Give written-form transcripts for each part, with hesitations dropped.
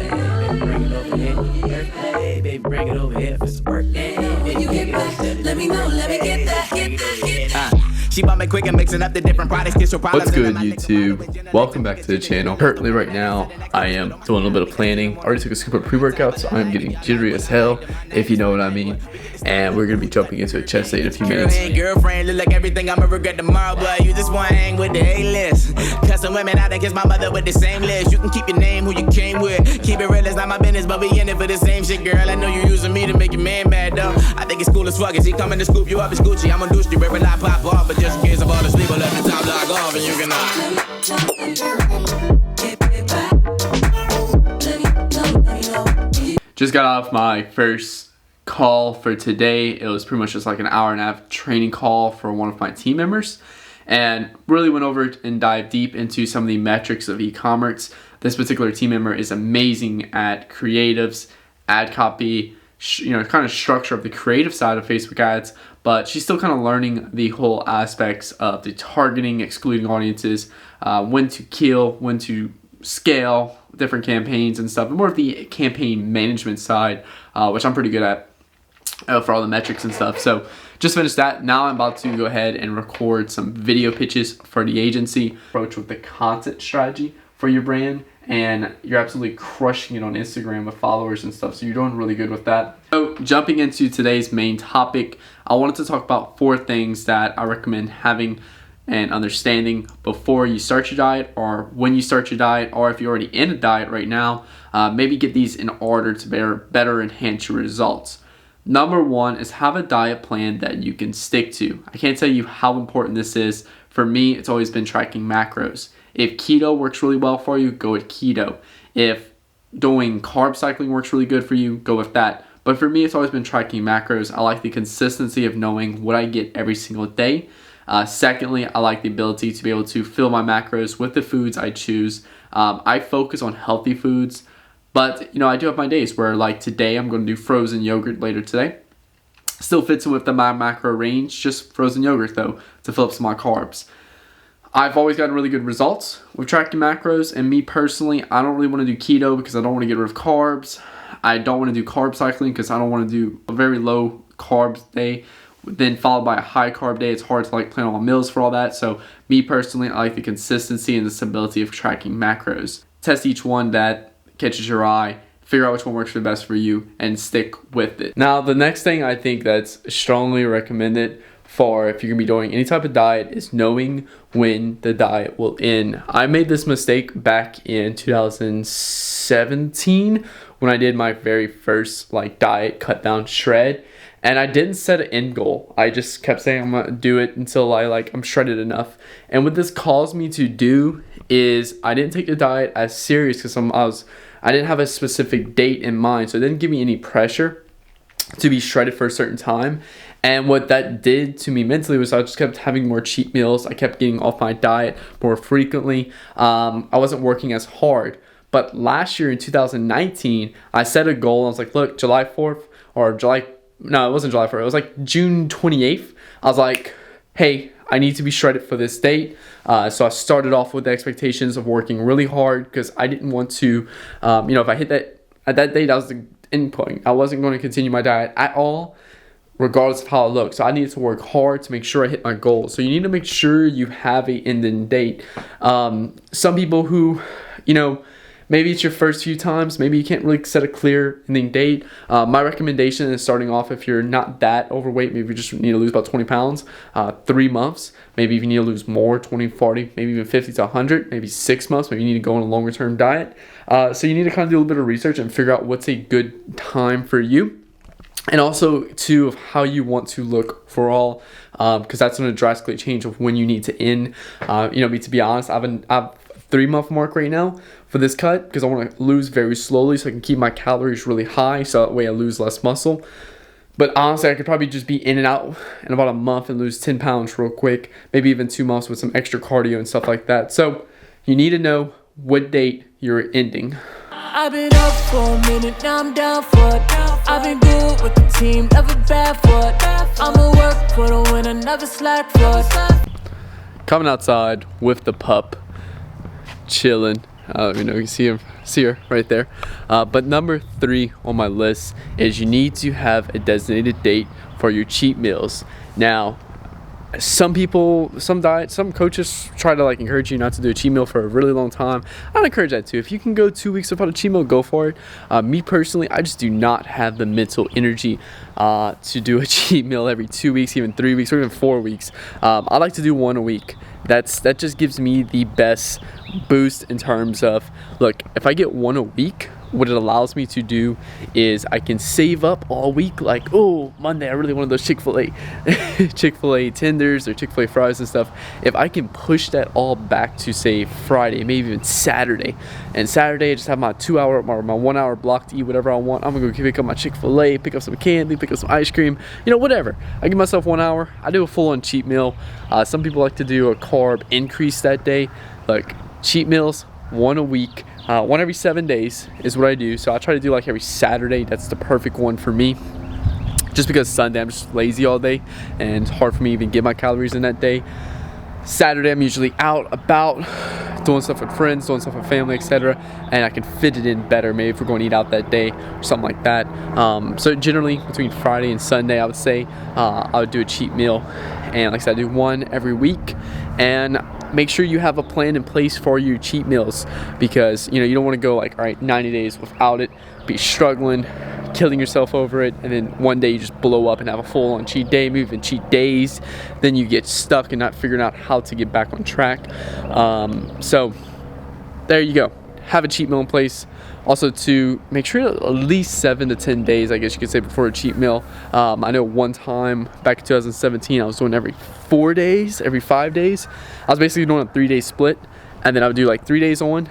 Bring it over here. Hey, baby, bring it over here for some work. When you get back, let me know, let me get that. She bought me quick and mixing up the different products. What's good, YouTube? Welcome back to the channel. Currently right now, I am doing a little bit of planning. I already took a scoop of pre-workout, so I'm getting jittery as hell, if you know what I mean. And we're gonna be jumping into a chest day in a few minutes. Girlfriend, look like everything I'ma regret tomorrow, but you just wanna hang with the A-list. Custom women out there kiss my mother with the same list. You can keep your name, who you came with. Keep it real, it's not my business, but we in it for the same shit, girl. I know you using me to make your man mad, though. I think it's cool as fuck. Is he coming to scoop you up? It's Gucci. I'm on douche, you every lie pop off, but just in case I fall asleep, I'll let the top log off and you can Just got off my first call for today. It was pretty much just like an hour and a half training call for one of my team members, and really went over and dived deep into some of the metrics of e-commerce. This particular team member is amazing at creatives, ad copy, kind of structure of the creative side of Facebook ads, but she's still kind of learning the whole aspects of the targeting, excluding audiences, when to kill, when to scale different campaigns and stuff, and more of the campaign management side, which I'm pretty good at for all the metrics and stuff. So just finished that. Now I'm about to go ahead and record some video pitches for the agency. Approach with the content strategy for your brand, and you're absolutely crushing it on Instagram with followers and stuff, so you're doing really good with that. So jumping into today's main topic, I wanted to talk about 4 things that I recommend having and understanding before you start your diet, or when you start your diet, or if you're already in a diet right now, maybe get these in order to better enhance your results. Number 1 is have a diet plan that you can stick to. I can't tell you how important this is. For me, it's always been tracking macros. If keto works really well for you, go with keto. If doing carb cycling works really good for you, go with that. But for me, it's always been tracking macros. I like the consistency of knowing what I get every single day. Secondly, I like the ability to be able to fill my macros with the foods I choose. I focus on healthy foods, but I do have my days where, like today, I'm going to do frozen yogurt later today. Still fits in with my macro range, just frozen yogurt though, to fill up some of my carbs. I've always gotten really good results with tracking macros, and me personally, I don't really want to do keto because I don't want to get rid of carbs. I don't want to do carb cycling because I don't want to do a very low carb day, then followed by a high carb day. It's hard to plan on my meals for all that. So me personally, I like the consistency and the stability of tracking macros. Test each one that catches your eye, figure out which one works the best for you, and stick with it. Now, the next thing I think that's strongly recommended for if you're gonna be doing any type of diet is knowing when the diet will end. I made this mistake back in 2017 when I did my very first diet cut down shred, and I didn't set an end goal. I just kept saying I'm gonna do it until I'm shredded enough. And what this caused me to do is I didn't take the diet as serious because I didn't have a specific date in mind, so it didn't give me any pressure to be shredded for a certain time. And what that did to me mentally was I just kept having more cheat meals. I kept getting off my diet more frequently. I wasn't working as hard. But last year in 2019, I set a goal. I was like, look, July 4th or no, it wasn't July 4th. It was June 28th. I was like, hey, I need to be shredded for this date. So I started off with the expectations of working really hard because I didn't want to, if I hit that at that date, that was the end point. I wasn't going to continue my diet at all, regardless of how I look. So I needed to work hard to make sure I hit my goals. So you need to make sure you have a ending date. Some people who, maybe it's your first few times, maybe you can't really set a clear ending date. My recommendation is starting off, if you're not that overweight, maybe you just need to lose about 20 pounds, 3 months. Maybe if you need to lose more, 20, 40, maybe even 50 to 100, maybe 6 months. Maybe you need to go on a longer term diet. So you need to kind of do a little bit of research and figure out what's a good time for you. And also, too, of how you want to look for all, because that's going to drastically change of when you need to end. To be honest, I've 3-month mark right now for this cut because I want to lose very slowly so I can keep my calories really high so that way I lose less muscle. But honestly, I could probably just be in and out in about a month and lose 10 pounds real quick, maybe even 2 months with some extra cardio and stuff like that. So you need to know what date you're ending. I've been up for a minute, now I'm down for it. I've been good with the team, never bad for it. I'ma work for the winner, never slack for it. Coming outside with the pup, chilling. You know, you can see her right there. But number 3 on my list is you need to have a designated date for your cheat meals. Now, some coaches try to like encourage you not to do a cheat meal for a really long time. I'd encourage that too. If you can go 2 weeks without a cheat meal, go for it. Me personally, I just do not have the mental energy to do a cheat meal every 2 weeks, even 3 weeks, or even 4 weeks. I like to do one a week. That just gives me the best boost in terms of, look, if I get one a week, what it allows me to do is I can save up all week. Like, oh, Monday I really wanted those Chick-fil-A tenders or Chick-fil-A fries and stuff. If I can push that all back to, say, Friday, maybe even Saturday, and Saturday I just have my 2 hour or my 1 hour block to eat whatever I want. I'm gonna go pick up my Chick-fil-A, pick up some candy, pick up some ice cream, you know, whatever. I give myself 1 hour. I do a full-on cheat meal. Some people like to do a carb increase that day. Like, cheat meals, one a week. One every 7 days is what I do. So I try to do like every Saturday. That's the perfect one for me. Just because Sunday I'm just lazy all day and it's hard for me to even get my calories in that day. Saturday I'm usually out about doing stuff with friends, doing stuff with family, etc. And I can fit it in better. Maybe if we're going to eat out that day or something like that. So generally between Friday and Sunday, I would say I would do a cheat meal. And like I said, I do one every week. And make sure you have a plan in place for your cheat meals, because you know you don't want to go like, all right, 90 days without it, be struggling, killing yourself over it, and then one day you just blow up and have a full-on cheat day, maybe even cheat days. Then you get stuck and not figuring out how to get back on track. So there you go. Have a cheat meal in place. Also, to make sure at least 7 to 10 days, I guess you could say, before a cheat meal. I know one time back in 2017, I was doing every 4 days, every 5 days. I was basically doing a 3-day split, and then I would do like 3 days on,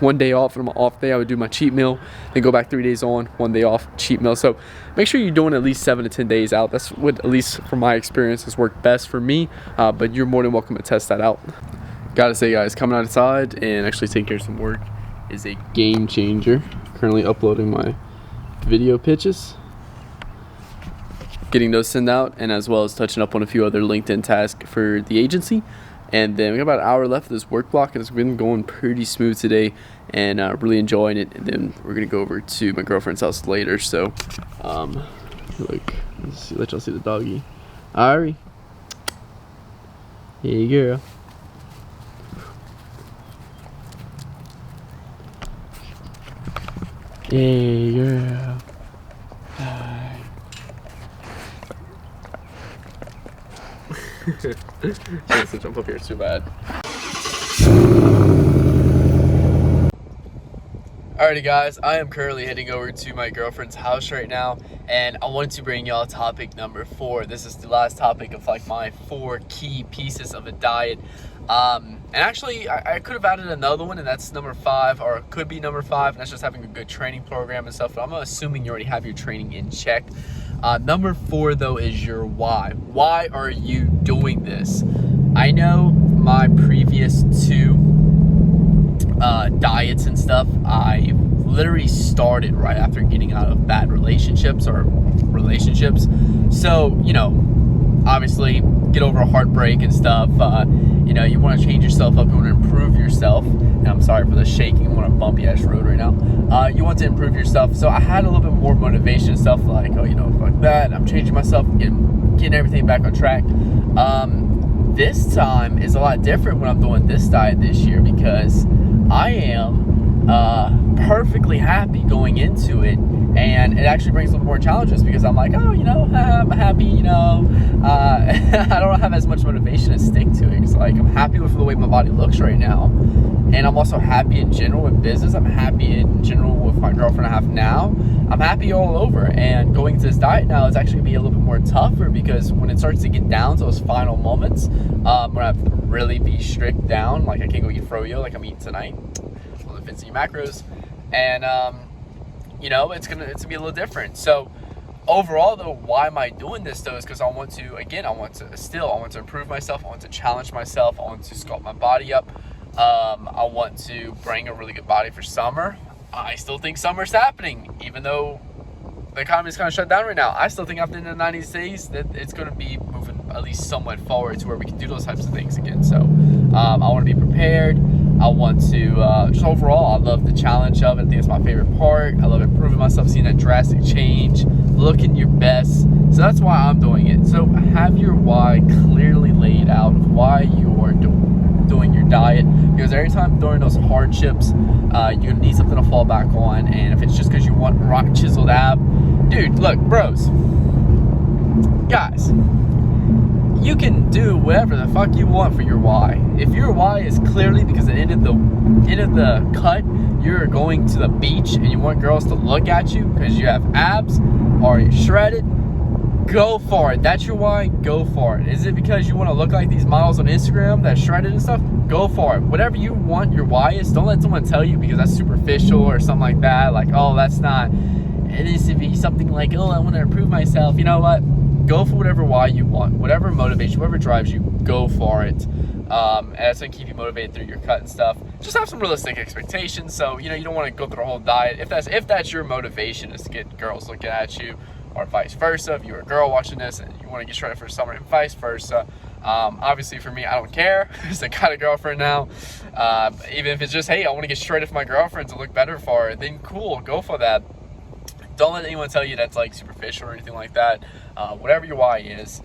1 day off, and on my off day I would do my cheat meal, then go back 3 days on, 1 day off, cheat meal. So make sure you're doing at least 7 to 10 days out. That's what, at least from my experience, has worked best for me, but you're more than welcome to test that out. Gotta say, guys, coming outside and actually taking care of some work is a game changer. Currently uploading my video pitches, getting those sent out, and as well as touching up on a few other LinkedIn tasks for the agency. And then we got about an hour left of this work block, and it's been going pretty smooth today, and really enjoying it. And then we're gonna go over to my girlfriend's house later. So like, let y'all see the doggy. Ari, hey girl. Hey girl. Hi. She wants to jump up here too bad. Alrighty guys, I am currently heading over to my girlfriend's house right now, and I wanted to bring y'all topic number 4. This is the last topic of like my 4 key pieces of a diet. And actually I could have added another one, and that's number 5, or it could be number 5, and that's just having a good training program and stuff, but I'm assuming you already have your training in check. Number 4 though is your why. Why are you doing this? I know my previous 2 diets and stuff, I literally started right after getting out of bad relationships. So, you know, obviously get over a heartbreak and stuff. You know, you want to change yourself up, you want to improve yourself. And I'm sorry for the shaking, I'm on a bumpy ass road right now. You want to improve yourself. So I had a little bit more motivation and stuff, like, oh, you know, fuck that, I'm changing myself, getting everything back on track. This time is a lot different when I'm doing this diet this year, because I am perfectly happy going into it, and it actually brings a little more challenges, because I'm like, oh, you know, I'm happy, you know, I don't have as much motivation to stick to it. It's like, I'm happy with the way my body looks right now, and I'm also happy in general with business. I'm happy in general with my girlfriend I have now. I'm happy all over, and going to this diet now is actually gonna be a little bit more tougher, because when it starts to get down to those final moments, when I have to really be strict down, like I can't go eat froyo like I'm eating tonight, all the fancy macros, and you know, it's gonna be a little different. So overall though, why am I doing this though, is because I want to improve myself, I want to challenge myself, I want to sculpt my body up, I want to bring a really good body for summer. I still think summer's happening, even though the economy is kind of shut down right now. I still think after the 90 days that it's going to be moving at least somewhat forward to where we can do those types of things again. So I want to be prepared. I want to, just overall, I love the challenge of it. I think it's my favorite part. I love improving myself, seeing that drastic change, looking your best. So that's why I'm doing it. So have your why clearly laid out of why you are doing your diet, because every time during those hardships, you need something to fall back on. And if it's just because you want rock chiseled ab, dude, look, bros, guys, you can do whatever the fuck you want for your why. If your why is clearly because at the end of the cut, you're going to the beach and you want girls to look at you because you have abs or you're shredded, go for it. That's your why, go for it. Is it because you want to look like these models on Instagram that's shredded and stuff? Go for it. Whatever you want your why is, don't let someone tell you because that's superficial or something like that. Like, oh, that's not, it needs to be something like, oh, I want to improve myself. You know what? Go for whatever why you want. Whatever motivates you, whatever drives you, go for it. And that's going to keep you motivated through your cut and stuff. Just have some realistic expectations. So, you know, you don't want to go through the whole diet. If that's your motivation, is to get girls looking at you, or vice versa. If you're a girl watching this and you want to get shredded for summer, and vice versa. Obviously for me, I don't care because I got a girlfriend now. Even if it's just, hey, I want to get shredded for my girlfriend to look better for her, then cool, go for that. Don't let anyone tell you that's like superficial or anything like that. Whatever your why is,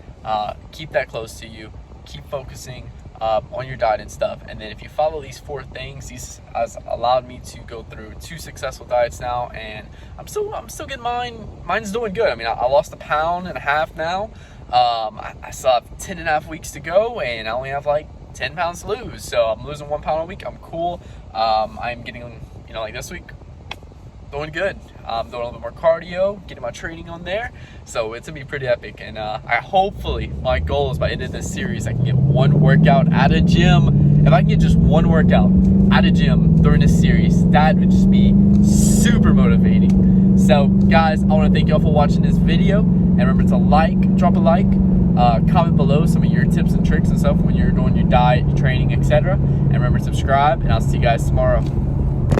keep that close to you. Keep focusing on your diet and stuff. And then if you follow these 4 things, these has allowed me to go through 2 successful diets now, and I'm still getting mine. Mine's doing good. I mean, I lost 1.5 pounds now. I still have 10.5 weeks to go, and I only have like 10 pounds to lose. So I'm losing 1 pound a week. I'm cool. I'm getting, you know, like this week, doing good. I'm doing a little bit more cardio, getting my training on there. So it's gonna be pretty epic. And hopefully my goal is by the end of this series, I can get 1 workout at a gym. If I can get just 1 workout at a gym during this series, that would just be super motivating. So guys, I want to thank y'all for watching this video. And remember to drop a like, comment below some of your tips and tricks and stuff when you're doing your diet, your training, etc. And remember to subscribe, and I'll see you guys tomorrow.